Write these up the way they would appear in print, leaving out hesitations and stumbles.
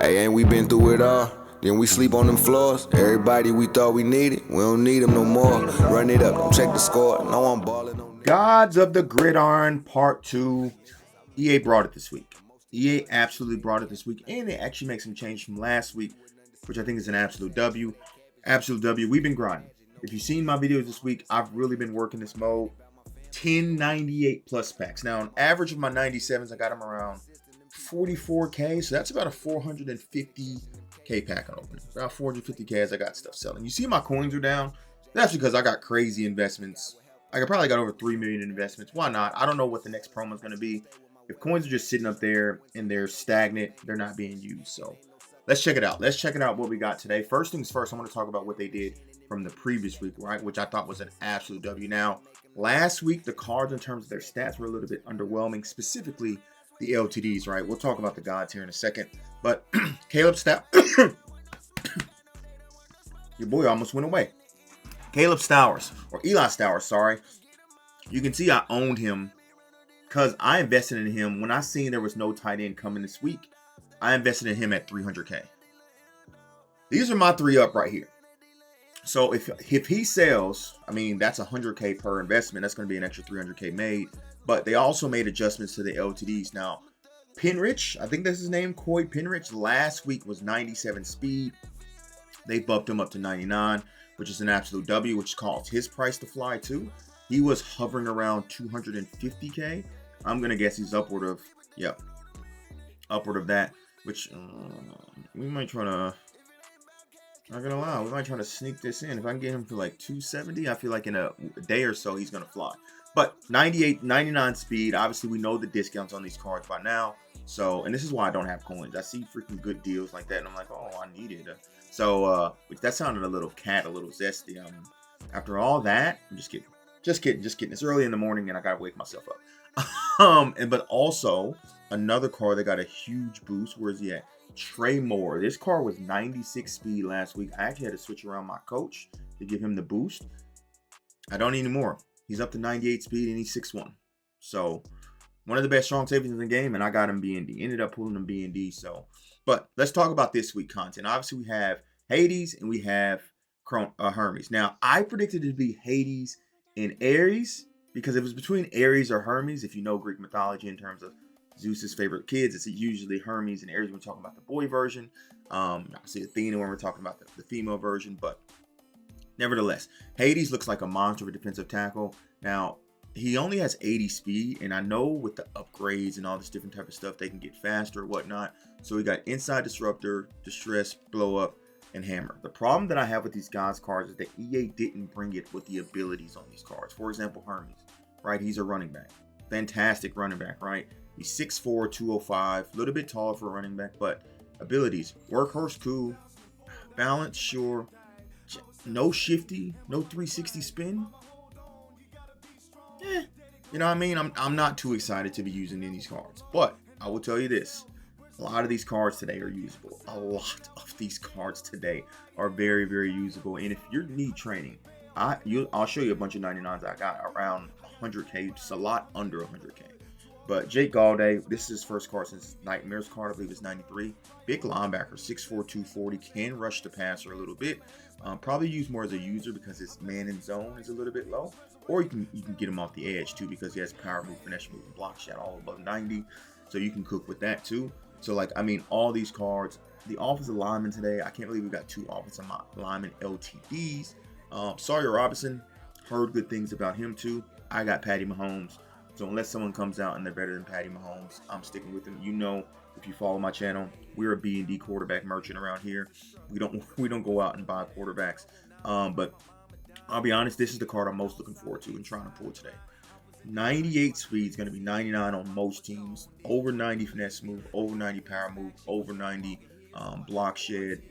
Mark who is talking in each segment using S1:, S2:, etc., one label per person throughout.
S1: Hey, ain't we been through it all? Then we sleep on them floors. Everybody we thought we needed, we don't need them no more. Run it up, don't check the score. No, I'm balling on
S2: Gods of the Gridiron Part 2. EA brought it this week. EA absolutely brought it this week, and they actually make some change from last week, which I think is an absolute W. Absolute W. We've been grinding. If you've seen my videos this week, I've really been working this mode. 1098 plus packs. Now, on average of my 97s, I got them around 44K, so that's about a 450K pack on opening. About 450K as I got stuff selling. You see my coins are down? That's because I got crazy investments. I probably got over 3 million in investments. Why not? I don't know what the next promo is going to be. If coins are just sitting up there and they're stagnant, they're not being used. So let's check it out. Let's check it out what we got today. First things first, I want to talk about what they did from the previous week, right? Which I thought was an absolute W. Now, last week, the cards in terms of their stats were a little bit underwhelming, specifically the LTDs, right? We'll talk about the gods here in a second. But Caleb Stout, your boy almost went away. Caleb Stowers, or Eli Stowers, sorry. You can see I owned him because I invested in him. When I seen there was no tight end coming this week, I invested in him at 300K. These are my three up right here. So if he sells, I mean, that's 100K per investment. That's going to be an extra 300K made. But they also made adjustments to the LTDs. Now, Penrich, I think that's his name, Coy Penrich, last week was 97 speed. They bumped him up to 99, which is an absolute W, which caused his price to fly too. He was hovering around 250K. I'm going to guess he's upward of that, which we might try to, not going to lie, we might try to sneak this in. If I can get him for like 270, I feel like in a day or so, he's going to fly. But 98, 99 speed, obviously we know the discounts on these cards by now. So, and this is why I don't have coins. I see freaking good deals like that, and I'm like, oh, I need it. So, that sounded a little zesty. After all that, I'm just kidding. Just kidding. It's early in the morning, and I gotta wake myself up. But also, another car that got a huge boost. Where is he at? Trey Moore. This car was 96 speed last week. I actually had to switch around my coach to give him the boost. I don't need any more. He's up to 98 speed, and he's 6'1". So, one of the best strong safeties in the game, and I got him BND. Ended up pulling him BND. So, but let's talk about this week content. Obviously, we have Hades and we have Hermes. Now, I predicted it to be Hades and Ares because it was between Ares or Hermes. If you know Greek mythology in terms of Zeus's favorite kids, it's usually Hermes and Ares when we're talking about the boy version. Obviously, Athena when we're talking about the female version. But nevertheless, Hades looks like a monster of a defensive tackle. Now, he only has 80 speed, and I know with the upgrades and all this different type of stuff, they can get faster or whatnot. So we got Inside Disruptor, Distress, Blow Up, and Hammer. The problem that I have with these guys' cards is that EA didn't bring it with the abilities on these cards. For example, Hermes, right? He's a running back. Fantastic running back, right? He's 6'4", 205, a little bit taller for a running back, but abilities. Workhorse, cool. Balance, sure. No shifty, no 360 spin. You know what I mean? I'm not too excited to be using any of these cards. But I will tell you this. A lot of these cards today are usable. A lot of these cards today are very, very usable. And if you need training, I'll show you a bunch of 99s I got around 100K, just a lot under 100K. But Jake Galday, this is his first card since Nightmare's card. I believe it's 93. Big linebacker, 6'4", 240. Can rush the passer a little bit. Probably used more as a user because his man in zone is a little bit low. Or you can get him off the edge too because he has power move, finesse move, and block shot all above 90. So you can cook with that too. So like, I mean, all these cards. The offensive lineman today, I can't believe we got 2 offensive lineman LTDs. Sawyer Robinson, heard good things about him too. I got Patty Mahomes. So unless someone comes out and they're better than Patty Mahomes, I'm sticking with him. You know, if you follow my channel, we're a B&D quarterback merchant around here. We don't go out and buy quarterbacks. But I'll be honest, this is the card I'm most looking forward to and trying to pull today. 98 speed is going to be 99 on most teams. Over 90 finesse move, over 90 power move, over 90 block shed.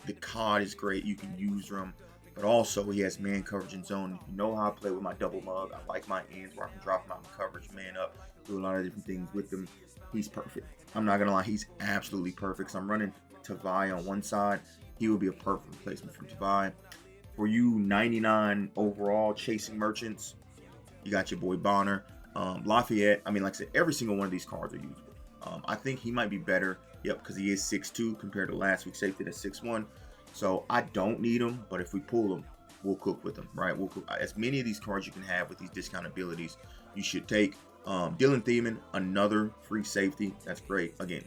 S2: The COD is great. You can use them. But also, he has man coverage and zone. If you know how I play with my double mug, I like my ends where I can drop him out in coverage, man up, do a lot of different things with him. He's perfect. I'm not going to lie. He's absolutely perfect. So I'm running Tavai on one side. He will be a perfect replacement for Tavai. For you 99 overall chasing merchants, you got your boy Bonner. Lafayette, I mean, like I said, every single one of these cards are usable. I think he might be better Yep, because he is 6'2" compared to last week's safety that's 6'1". So I don't need him, but if we pull him, we'll cook with them, right? We'll cook as many of these cards you can have with these discount abilities. You should take Dylan Thiemann, another free safety. That's great. Again,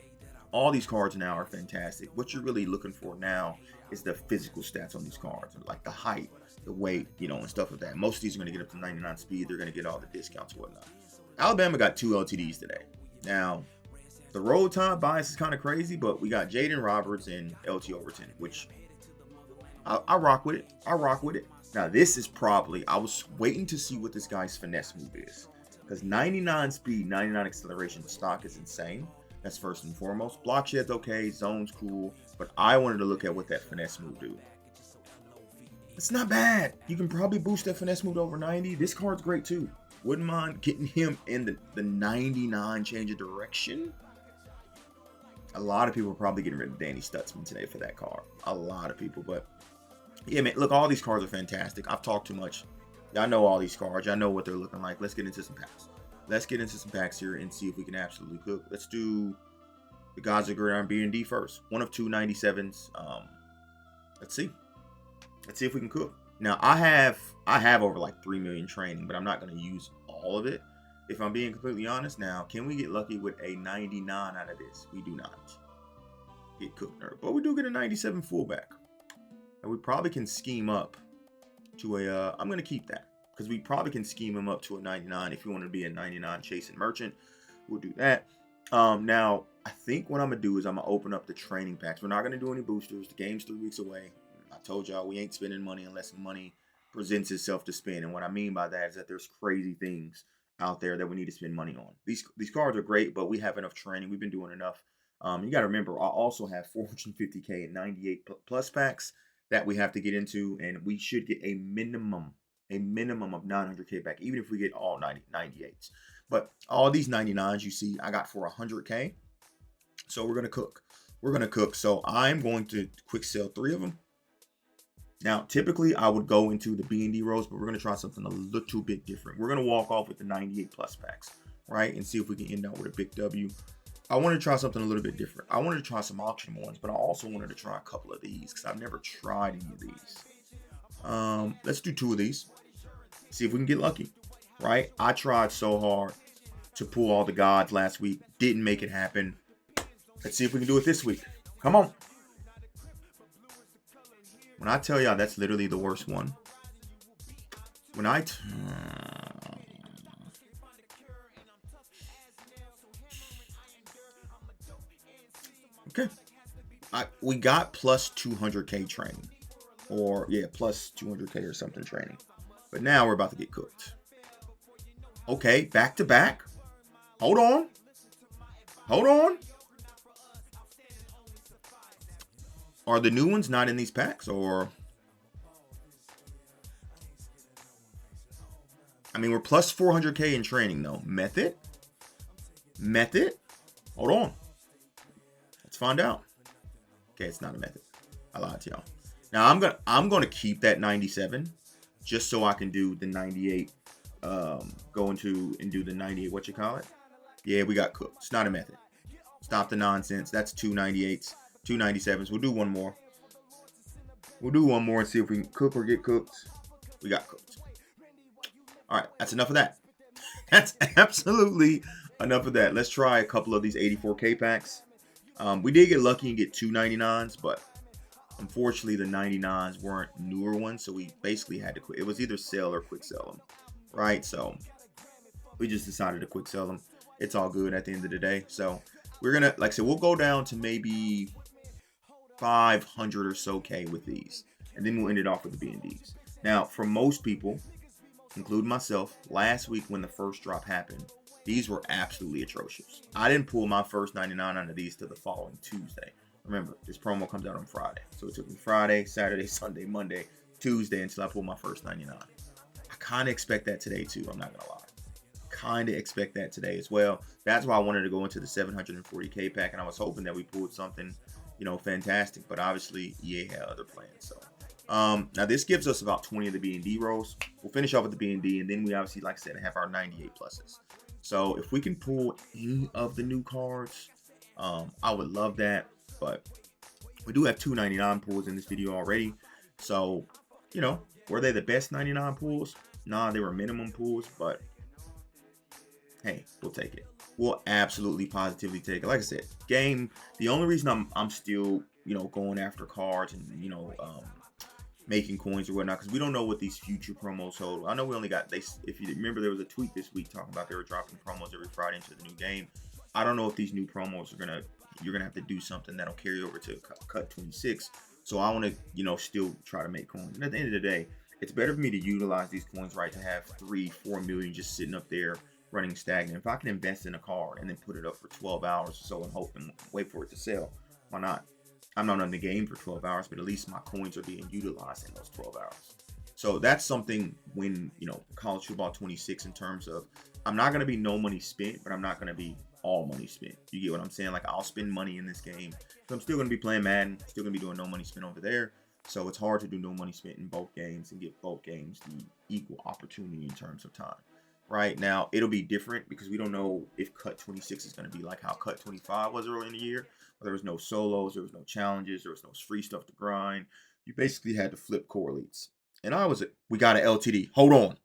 S2: all these cards now are fantastic. What you're really looking for now is the physical stats on these cards, like the height, the weight, and stuff like that. Most of these are going to get up to 99 speed. They're going to get all the discounts and whatnot. Alabama got 2 LTDs today. Now, the road time bias is kind of crazy, but we got Jaden Roberts and LT Overton, which I rock with it. I rock with it. Now, this is probably, I was waiting to see what this guy's finesse move is. Because 99 speed, 99 acceleration stock is insane. That's first and foremost. Block shed's okay, zone's cool. But I wanted to look at what that finesse move do. It's not bad. You can probably boost that finesse move to over 90. This card's great too. Wouldn't mind getting him in the 99 change of direction. A lot of people are probably getting rid of Danny Stutzman today for that card. A lot of people, but yeah, man, look, all these cards are fantastic. I've talked too much. Y'all know all these cards. Y'all know what they're looking like. Let's get into some packs. Let's get into some packs here and see if we can absolutely cook. Let's do the guys of Gridiron B&D first. One of 2 97s. Let's see. Let's see if we can cook. Now, I have over like 3 million training, but I'm not going to use all of it. If I'm being completely honest. Now, can we get lucky with a 99 out of this? We do not get cooked, nerd. But we do get a 97 fullback. And we probably can scheme up to a, I'm going to keep that. Because we probably can scheme him up to a 99 if you want to be a 99 chasing merchant. We'll do that. Now, I think what I'm going to do is I'm going to open up the training packs. We're not going to do any boosters. The game's 3 weeks away. I told y'all we ain't spending money unless money presents itself to spend. And what I mean by that is that there's crazy things out there that we need to spend money on. These cards are great, but we have enough training. We've been doing enough. You got to remember, I also have 450K and 98 plus packs that we have to get into, and we should get a minimum of 900K back, even if we get all 98s. But all these 99s you see, I got for 100K. So we're going to cook. We're going to cook. So I'm going to quick sell 3 of them. Now, typically, I would go into the B&D rows, but we're going to try something a little bit different. We're going to walk off with the 98 plus packs, right? And see if we can end up with a big W. I wanted to try something a little bit different. I wanted to try some auction ones, but I also wanted to try a couple of these because I've never tried any of these. Let's do 2 of these. See if we can get lucky, right? I tried so hard to pull all the gods last week. Didn't make it happen. Let's see if we can do it this week. Come on. When I tell y'all that's literally the worst one. When I... Okay. We got plus 200K training. Or, yeah, plus 200K or something training. But now we're about to get cooked. Okay, back to back. Hold on. Hold on. Are the new ones not in these packs, or? I mean, we're plus 400K in training, though. Method? Method? Hold on. Let's find out. Okay, it's not a method. I lied to y'all. Now, I'm gonna keep that 97 just so I can do the 98. Go into and do the 98. What you call it? Yeah, we got cooked. It's not a method. Stop the nonsense. That's 2 98s. 2 97s. We'll do one more. We'll do one more and see if we can cook or get cooked. We got cooked. All right, that's enough of that. That's absolutely enough of that. Let's try a couple of these 84K packs. We did get lucky and get 2 99s, but unfortunately the 99s weren't newer ones, so we basically had to quit. It was either sell or quick sell them, right? So we just decided to quick sell them. It's all good at the end of the day. So we're gonna, like I said, we'll go down to maybe 500 or so K with these, and then we'll end it off with the B&Ds. Now, for most people, including myself, last week when the first drop happened, these were absolutely atrocious. I didn't pull my first 99 out of these till the following Tuesday. Remember, this promo comes out on Friday, so it took me Friday, Saturday, Sunday, Monday, Tuesday until I pulled my first 99. I kind of expect that today too. I'm not gonna lie. Kind of expect that today as well. That's why I wanted to go into the 740K pack, and I was hoping that we pulled something, fantastic. But obviously, EA had other plans. So now this gives us about 20 of the B&D rolls. We'll finish off with the B&D, and then we obviously, like I said, have our 98 pluses. So if we can pull any of the new cards, I would love that, but we do have 299 pulls in this video already. So, you know, were they the best 99 pulls? Nah, they were minimum pulls, but hey, we'll take it. We'll absolutely positively take it. Like I said, game, the only reason I'm still, you know, going after cards and, you know, making coins or whatnot, because we don't know what these future promos hold. I know we only got, if you remember, there was a tweet this week talking about they were dropping promos every Friday into the new game. I don't know if these new promos are you're gonna have to do something that'll carry over to cut 26. So I want to, you know, still try to make coins. And at the end of the day, it's better for me to utilize these coins, right, to have 3-4 million just sitting up there running stagnant. If I can invest in a card and then put it up for 12 hours or so and hope and wait for it to sell, why not? I'm not on the game for 12 hours, but at least my coins are being utilized in those 12 hours. So that's something when, you know, college football 26, in terms of, I'm not going to be no money spent, but I'm not going to be all money spent. You get what I'm saying? Like, I'll spend money in this game, but I'm still going to be playing Madden, still going to be doing no money spent over there. So it's hard to do no money spent in both games and give both games the equal opportunity in terms of time. Right now, it'll be different because we don't know if cut 26 is going to be like how cut 25 was early in the year. There was no solos, there was no challenges, there was no free stuff to grind. You basically had to flip correlates. And we got an LTD. Hold on.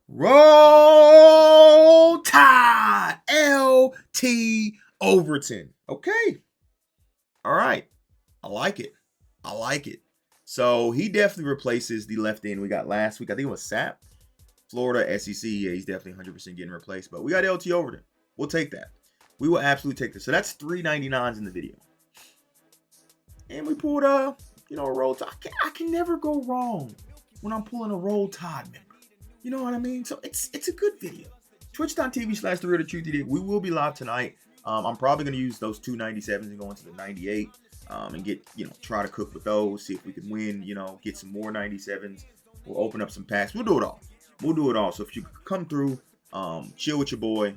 S2: Roll Tide LT Overton. Okay. All right. I like it. So he definitely replaces the left end we got last week. I think it was Sap. Florida, SEC. Yeah, he's definitely 100% getting replaced. But we got LT Overton. We'll take that. We will absolutely take this. So that's 399s in the video. And we pulled you know, a Roll Tide. I can never go wrong when I'm pulling a Roll Tide member. You know what I mean? So it's a good video. Twitch.tv/therealdatruthyadig. We will be live tonight. I'm probably going to use those 297s and go into the 98. And get, you know, try to cook with those, see if we can win, you know, get some more 97s. We'll open up some packs. We'll do it all. So if you come through, chill with your boy.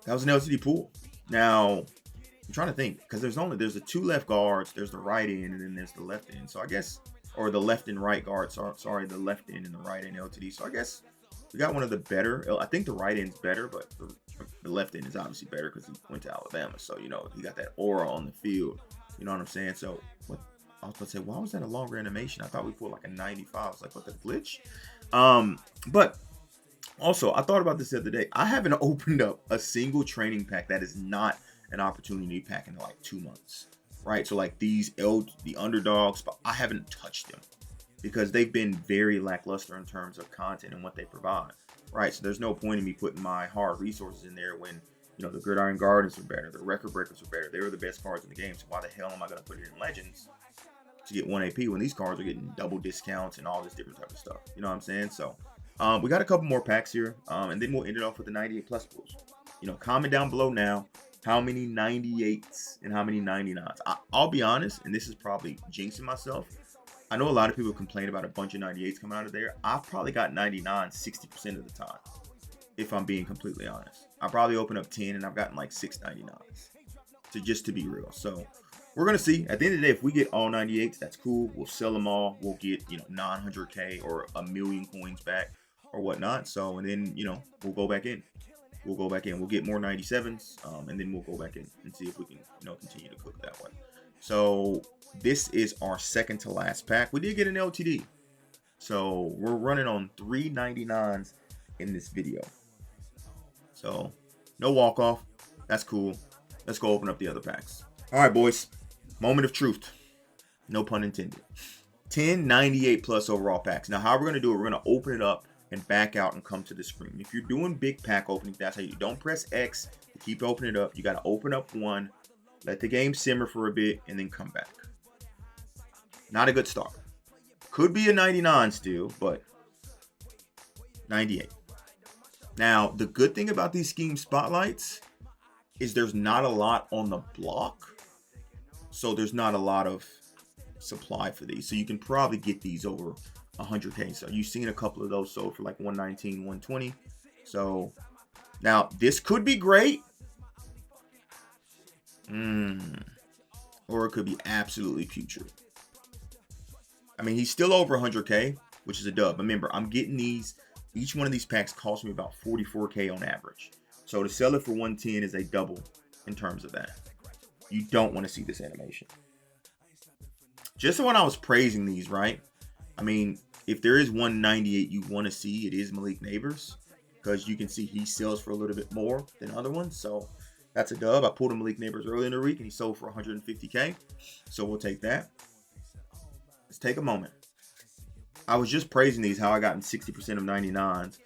S2: That was an LCD pool. Now, I'm trying to think, because there's the two left guards, there's the right end, and then there's the left end. So I guess, or the left and right guard, sorry, the left end and the right end LTD. So I guess we got one of the better. I think the right end's better, but the left end is obviously better because he went to Alabama. So, you know, he got that aura on the field. You know what I'm saying? So I was about to say, why was that a longer animation? I thought we pulled like a 95. I was like, what, the glitch? But also, I thought about this the other day. I haven't opened up a single training pack that is not an opportunity pack in like 2 months, right? So like the underdogs, but I haven't touched them because they've been very lackluster in terms of content and what they provide, right? So there's no point in me putting my hard resources in there when, you know, the Gridiron Gardens are better, the Record Breakers are better. They were the best cards in the game. So why the hell am I going to put it in Legends to get 1 AP when these cards are getting double discounts and all this different type of stuff? You know what I'm saying? So we got a couple more packs here, and then we'll end it off with the 98 plus pools. You know, comment down below now how many 98s and how many 99s. I'll be honest, and this is probably jinxing myself. I know a lot of people complain about a bunch of 98s coming out of there. I've probably got 99 60% of the time, if I'm being completely honest. I probably open up 10 and I've gotten like 6 99s, just to be real. So we're going to see. At the end of the day, if we get all 98s, that's cool. We'll sell them all. We'll get, you know, 900K or 1 million coins back or whatnot. So, and then, you know, we'll go back in. We'll get more 97s, and then we'll go back in and see if we can, you know, continue to cook that way. So this is our second to last pack. We did get an LTD. So we're running on 399s in this video. So no walk off. That's cool. Let's go open up the other packs. All right, boys. Moment of truth. No pun intended. 10 98 plus overall packs. Now, how we're going to do it, we're going to open it up and back out and come to the screen. If you're doing big pack openings, that's how you don't press X to keep opening it up. You got to open up one, let the game simmer for a bit, and then come back. Not a good start. Could be a 99 still, but 98. Now, the good thing about these scheme spotlights is there's not a lot on the block. So there's not a lot of supply for these. So you can probably get these over 100K. So you've seen a couple of those sold for like 119, 120. So now this could be great. Or it could be absolutely putrid. I mean, he's still over 100K. which is a dub. Remember, I'm getting these. Each one of these packs costs me about 44K on average. So to sell it for 110 is a double in terms of that. You don't want to see this animation. Just when I was praising these, right? I mean, if there is 198 you want to see, it is Malik Neighbors, because you can see he sells for a little bit more than other ones. So that's a dub. I pulled a Malik Neighbors earlier in the week and he sold for 150K. So we'll take that. Let's take a moment. I was just praising these, how I got in 60% of 99s,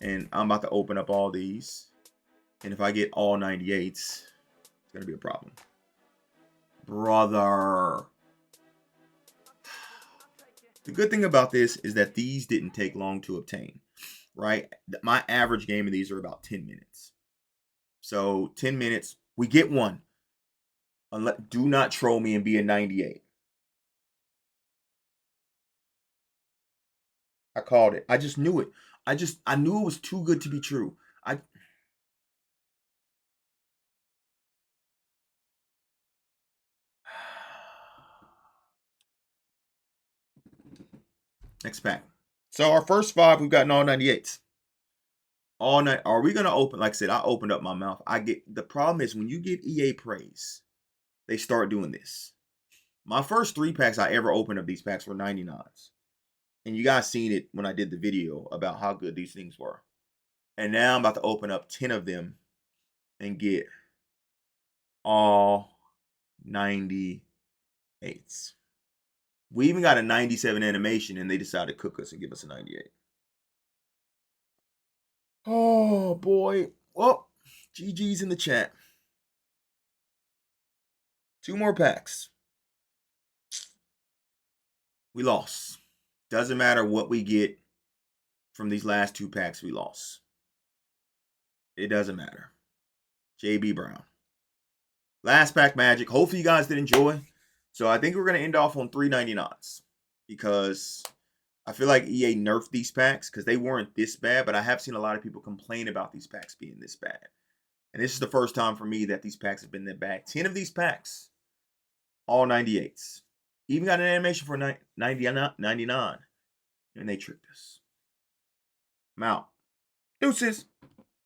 S2: and I'm about to open up all these. And if I get all 98s, it's going to be a problem. Brother. The good thing about this is that these didn't take long to obtain, right? My average game of these are about 10 minutes. So 10 minutes, we get one. Do not troll me and be a 98. I called it. I just knew it. I knew it was too good to be true. Next pack. So our first 5, we've gotten all 98s. All night. Are we gonna open? Like I said, I opened up my mouth. The problem is when you give EA praise, they start doing this. My first 3 packs I ever opened up these packs were 99s. And you guys seen it when I did the video about how good these things were. And now I'm about to open up 10 of them and get all 98s. We even got a 97 animation and they decided to cook us and give us a 98. Oh boy. Well, GG's in the chat. 2 more packs. We lost. Doesn't matter what we get from these last 2 packs, we lost. It doesn't matter. JB Brown. Last pack magic. Hopefully you guys did enjoy. So I think we're going to end off on 399s because I feel like EA nerfed these packs because they weren't this bad, but I have seen a lot of people complain about these packs being this bad. And this is the first time for me that these packs have been that bad. 10 of these packs, all 98s. Even got an animation for 99, and they tricked us. I'm out. Deuces.